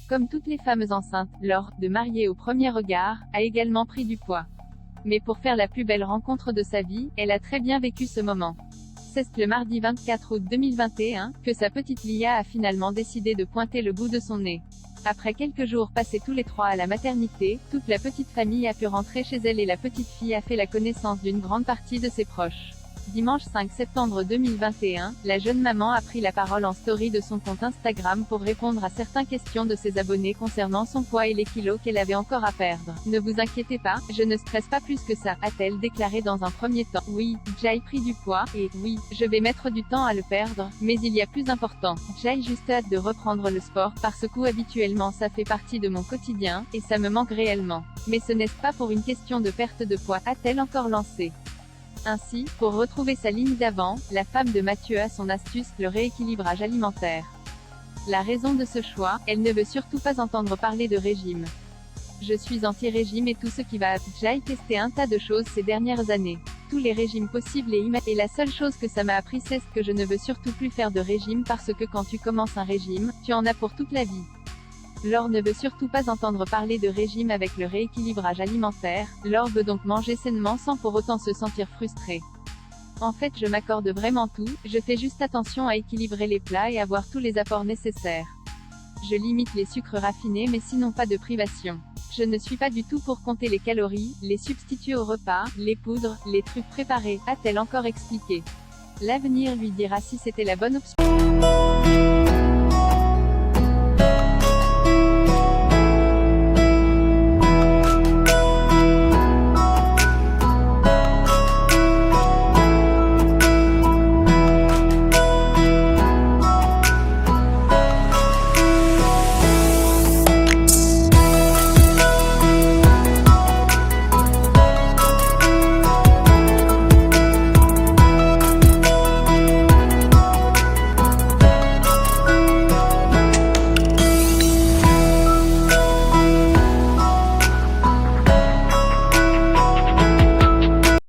Comme toutes les femmes enceintes, Laure, de mariée au premier regard, a également pris du poids. Mais pour faire la plus belle rencontre de sa vie, elle a très bien vécu ce moment. C'est le mardi 24 août 2021, que sa petite Lia a finalement décidé de pointer le bout de son nez. Après quelques jours passés tous les trois à la maternité, toute la petite famille a pu rentrer chez elle et la petite fille a fait la connaissance d'une grande partie de ses proches. Dimanche 5 septembre 2021, la jeune maman a pris la parole en story de son compte Instagram pour répondre à certaines questions de ses abonnés concernant son poids et les kilos qu'elle avait encore à perdre. Ne vous inquiétez pas, je ne stresse pas plus que ça, a-t-elle déclaré dans un premier temps. Oui, j'ai pris du poids, et oui, je vais mettre du temps à le perdre, mais il y a plus important. J'ai juste hâte de reprendre le sport parce que habituellement ça fait partie de mon quotidien, et ça me manque réellement. Mais ce n'est pas pour une question de perte de poids, a-t-elle encore lancé. Ainsi, pour retrouver sa ligne d'avant, la femme de Mathieu a son astuce, le rééquilibrage alimentaire. La raison de ce choix, elle ne veut surtout pas entendre parler de régime. Je suis anti-régime et tout ce qui va. J'ai testé un tas de choses ces dernières années. Tous les régimes possibles et la seule chose que ça m'a appris c'est que je ne veux surtout plus faire de régime parce que quand tu commences un régime, tu en as pour toute la vie. Laure ne veut surtout pas entendre parler de régime avec le rééquilibrage alimentaire, Laure veut donc manger sainement sans pour autant se sentir frustrée. En fait je m'accorde vraiment tout, je fais juste attention à équilibrer les plats et avoir tous les apports nécessaires. Je limite les sucres raffinés mais sinon pas de privation. Je ne suis pas du tout pour compter les calories, les substituer au repas, les poudres, les trucs préparés, a-t-elle encore expliqué. L'avenir lui dira si c'était la bonne option.